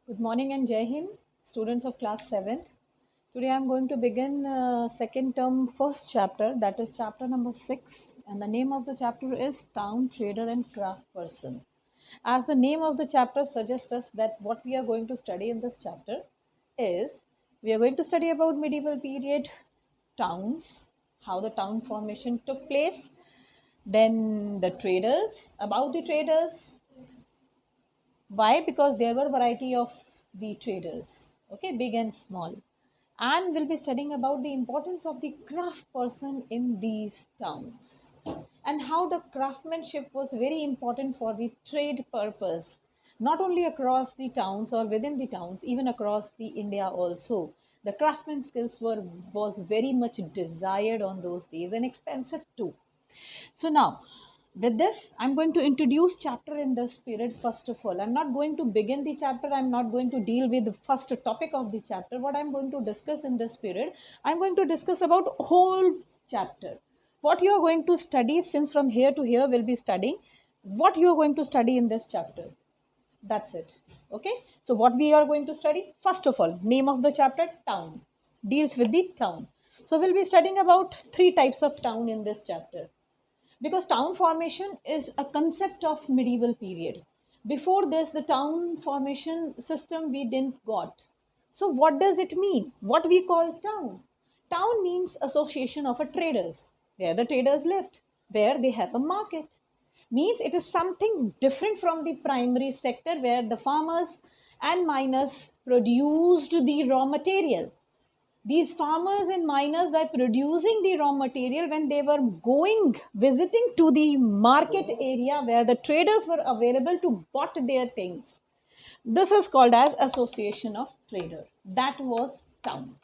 Good morning and Jai Hind, students of class 7th. Today I am going to begin second term first chapter, that is chapter number 6, and the name of the chapter is Town Trader and Craft Person. As the name of the chapter suggests us that what we are going to study in this chapter is we are going to study about medieval period towns, how the town formation took place, then the traders, about the traders, why? Because there were variety of the traders, okay, big and small. And we'll be studying about the importance of the craft person in these towns and how the craftsmanship was very important for the trade purpose, not only across the towns or within the towns, even across the India also. The craftsman skills were was very much desired on those days and expensive too. So now, with this, I'm going to introduce chapter in this period first of all. I'm not going to begin the chapter. I'm not going to deal with the first topic of the chapter. What I'm going to discuss in this period, I'm going to discuss about whole chapter. What you are going to study, since from here to here we'll be studying, what you are going to study in this chapter. That's it. Okay. So what we are going to study? First of all, name of the chapter, town. Deals with the town. So we'll be studying about three types of town in this chapter, because town formation is a concept of medieval period. Before this, the town formation system we didn't got. So what does it mean? What we call town? Town means association of a traders, where the traders lived, where they have a market. Means it is something different from the primary sector where the farmers and miners produced the raw material. These farmers and miners, by producing the raw material, when they were going visiting to the market area where the traders were available to bought their things, this is called as association of trader. That was town.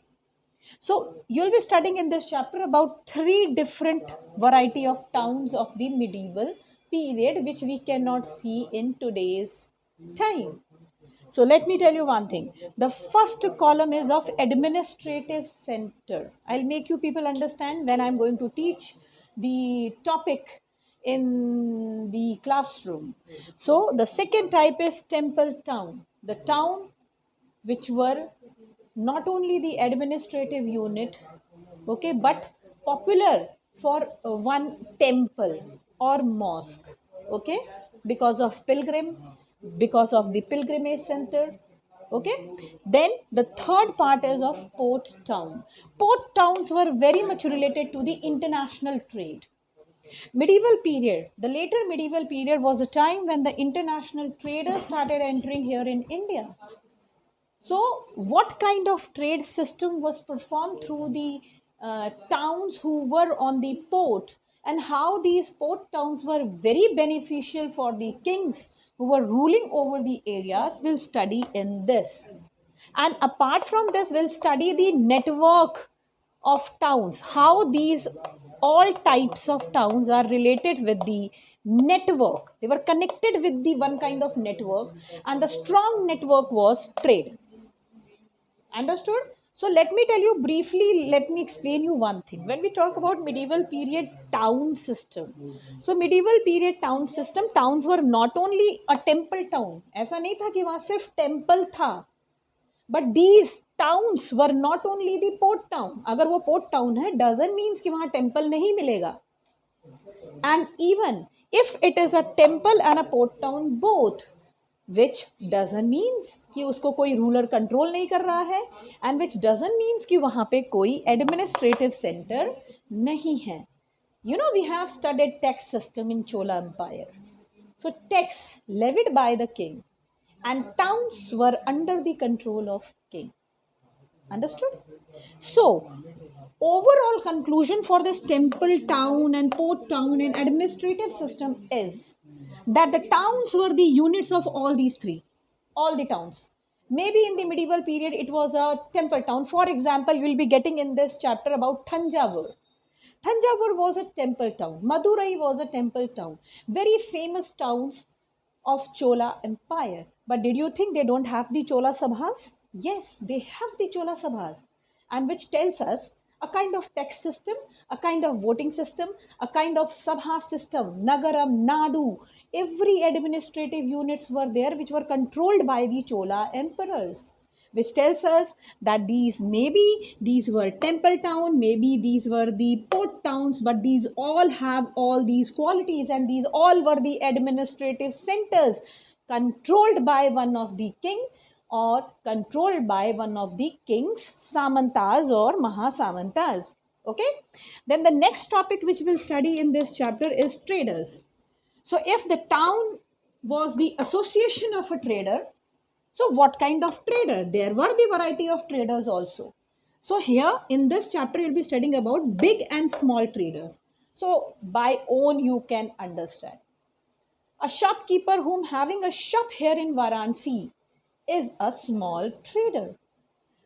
So you'll be studying in this chapter about three different variety of towns of the medieval period which we cannot see in today's time. So let me tell you one thing. The first column is of administrative center. I'll make you people understand when I'm going to teach the topic in the classroom. So the second type is temple town. The town which were not only the administrative unit, okay, but popular for one temple or mosque, okay, because of pilgrim, because of the pilgrimage center, okay. Then the third part is of port town. Port towns were very much related to the international trade. Medieval period, the later medieval period was a time when the international traders started entering here in India. So, what kind of trade system was performed through the towns who were on the port, and how these port towns were very beneficial for the kings who were ruling over the areas, we'll study in this. And apart from this, we'll study the network of towns, how these all types of towns are related with the network. They were connected with the one kind of network, and the strong network was trade. Understood? So let me tell you briefly, let me explain you one thing. When we talk about medieval period town system, so medieval period town system, towns were not only a temple town. ऐसा नहीं था कि वहाँ सिर्फ temple था, but these towns were not only the port town. अगर वो port town है, doesn't means कि वहाँ temple नहीं मिलेगा. And even if it is a temple and a port town both, which doesn't means कि उसको कोई रूलर कंट्रोल नहीं कर रहा है, and which doesn't means कि वहाँ पे कोई एडमिनिस्ट्रेटिव सेंटर नहीं है. You know, we have studied tax system in Chola Empire. So tax levied by the king, and towns were under the control of king. Understood? So, overall conclusion for this temple town and port town and administrative system is that the towns were the units of all these three, all the towns. Maybe in the medieval period it was a temple town. For example, you will be getting in this chapter about Thanjavur. Thanjavur was a temple town. Madurai was a temple town. Very famous towns of Chola Empire. But did you think they don't have the Chola Sabhas? Yes, they have the Chola Sabhas, and which tells us a kind of tax system, a kind of voting system, a kind of Sabha system, Nagaram, Nadu. Every administrative units were there which were controlled by the Chola emperors, which tells us that these were temple town, maybe these were the port towns, but these all have all these qualities, and these all were the administrative centers controlled by one of the king or controlled by one of the king's samantas or mahasamantas. Okay, then the next topic which we'll study in this chapter is traders. So if the town was the association of a trader, so what kind of trader? There were the variety of traders also. So here in this chapter, you'll be studying about big and small traders. So by own you can understand. A shopkeeper whom having a shop here in Varanasi is a small trader.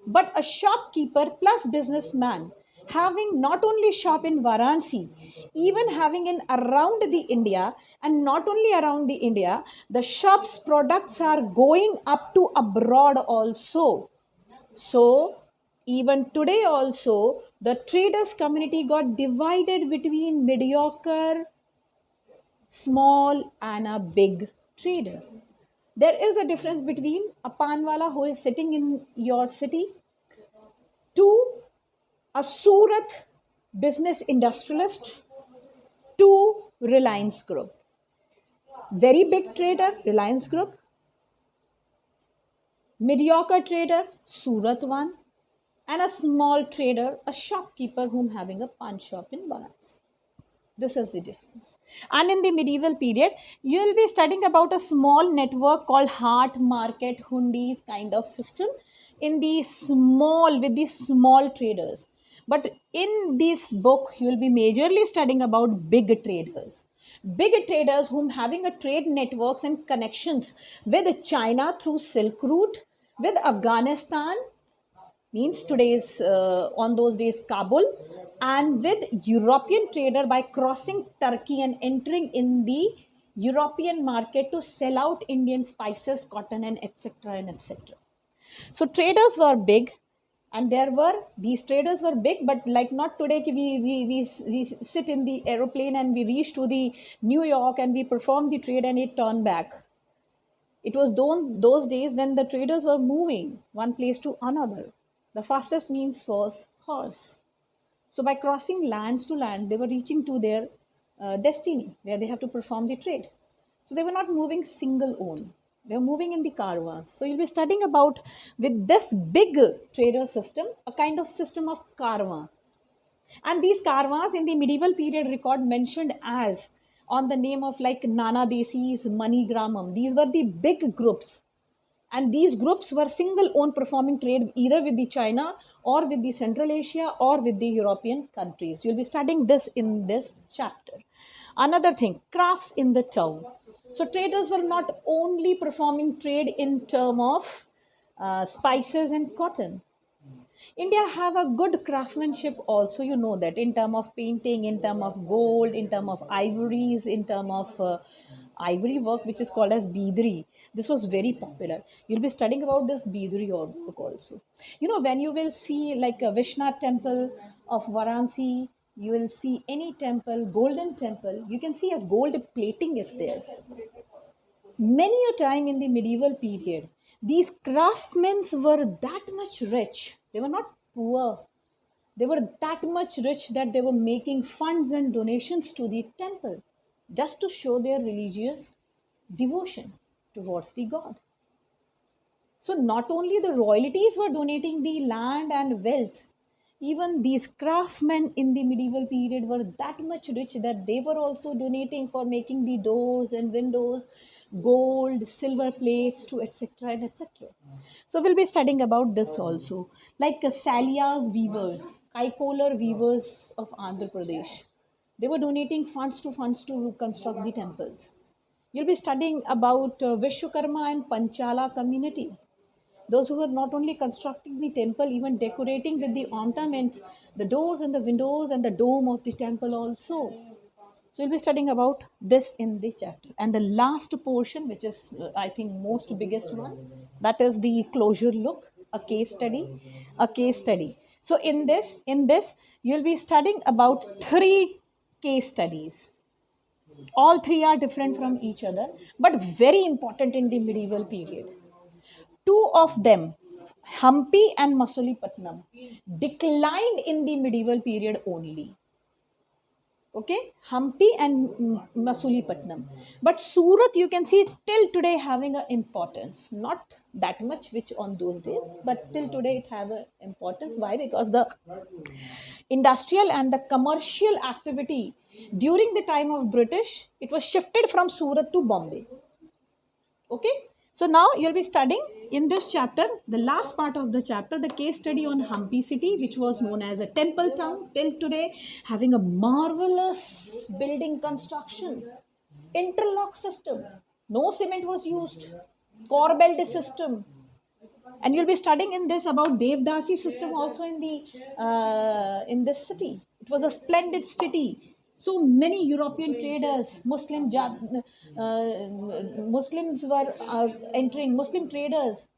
But a shopkeeper plus businessman having not only shop in Varanasi, even having in around the India, and not only around the India, the shop's products are going up to abroad also. So even today also, the traders community got divided between mediocre, small and a big trader. There is a difference between a panwala who is sitting in your city to a Surat business industrialist to Reliance Group. Very big trader, Reliance Group. Mediocre trader, Surat one. And a small trader, a shopkeeper whom having a pawn shop in Varanasi. This is the difference. And in the medieval period, you will be studying about a small network called Hart Market Hundis kind of system in the small, with the small traders. But in this book, you will be majorly studying about big traders. Big traders whom having a trade networks and connections with China through Silk Route, with Afghanistan, means today's on those days Kabul, and with European trader by crossing Turkey and entering in the European market to sell out Indian spices, cotton, and etc. and etc. So traders were big, and there were these traders were big, but like not today. We sit in the aeroplane and we reach to the New York and we perform the trade and it turn back. It was those days when the traders were moving one place to another. The fastest means was horse. So by crossing lands to land, they were reaching to their destiny where they have to perform the trade. So they were not moving single own. They were moving in the caravans. So you'll be studying about with this big trader system, a kind of system of caravan. And these caravans in the medieval period record mentioned as on the name of like Nana Desi's Manigramam. These were the big groups, and these groups were single own performing trade either with the China or with the Central Asia or with the European countries. You'll be studying this in this chapter. Another thing, crafts in the town. So traders were not only performing trade in term of spices and cotton. India have a good craftsmanship also, you know that, in term of painting, in term of gold, in term of ivories, in term of ivory work which is called as Bidri. This was very popular. You'll be studying about this Bidri work also. You know, when you will see like a Vishnath temple of Varanasi, you will see any temple, golden temple, you can see a gold plating is there. Many a time in the medieval period, these craftsmen were that much rich. They were not poor. They were that much rich that they were making funds and donations to the temple just to show their religious devotion towards the god. So not only the royalties were donating the land and wealth, even these craftsmen in the medieval period were that much rich that they were also donating for making the doors and windows, gold, silver plates to etc. and etc. So we'll be studying about this also, like Salia's weavers, Kaikolar weavers of Andhra Pradesh. They were donating funds to construct the temples. You'll be studying about Vishwakarma and Panchala community. Those who were not only constructing the temple, even decorating with the ornaments, the doors and the windows and the dome of the temple also. So we'll be studying about this in the chapter. And the last portion, which is I think most biggest one, that is the closure look, a case study, a case study. So in this, you'll be studying about 3 case studies. All three are different from each other, but very important in the medieval period. Two of them, Hampi and Masulipatinam, declined in the medieval period only. Okay, Hampi and Masulipatinam. But Surat, you can see till today having a importance. Not that much which on those days, but till today it have a importance. Why? Because the industrial and the commercial activity during the time of British, it was shifted from Surat to Bombay. Okay, so now you'll be studying in this chapter, the last part of the chapter, the case study on Hampi city, which was known as a temple town till today, having a marvelous building construction, interlock system, no cement was used, corbelled system. And you'll be studying in this about Devdasi system also in this city. It was a splendid city. So many European traders, Muslims were entering. Muslim traders,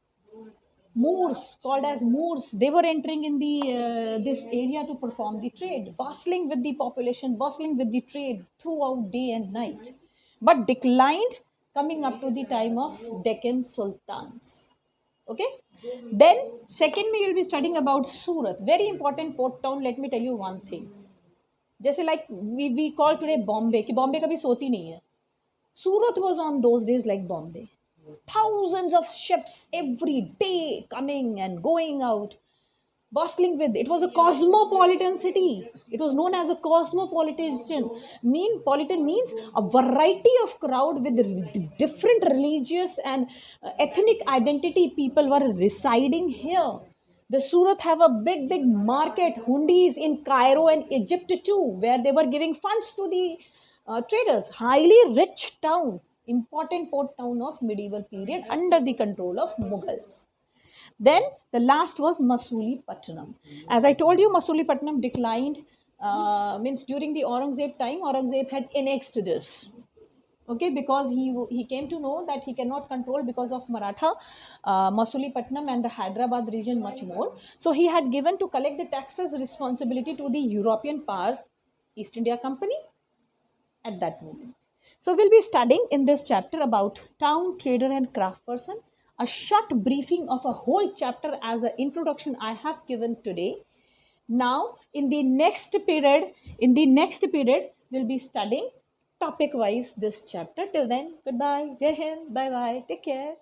Moors, called as Moors, they were entering in the this area to perform the trade, bustling with the population, bustling with the trade throughout day and night, but declined coming up to the time of Deccan sultans. Okay, then secondly you'll be studying about Surat, very important port town. Let me tell you one thing. जैसे like we call today Bombay, कि Bombay कभी सोती नहीं है. Surat was on those days like Bombay. Thousands of ships every day coming and going out, bustling with. It was a cosmopolitan city. It was known as a cosmopolitan. Politan means a variety of crowd with different religious and ethnic identity. People were residing here. The Surat have a big market, hundis in Cairo and Egypt too, where they were giving funds to the traders. Highly rich town, important port town of medieval period under the control of Mughals. Then the last was Masulipatinam. As I told you, Masulipatinam declined. Means during the Aurangzeb time, Aurangzeb had annexed this. Okay, because he came to know that he cannot control because of Maratha, Masulipatinam and the Hyderabad region much more. So he had given to collect the taxes responsibility to the European powers, East India Company, at that moment. So we'll be studying in this chapter about town, trader and craft person. A short briefing of a whole chapter as an introduction I have given today. Now in the next period, we'll be studying topic wise this chapter. Till then, goodbye, Jai Hind, bye bye, take care.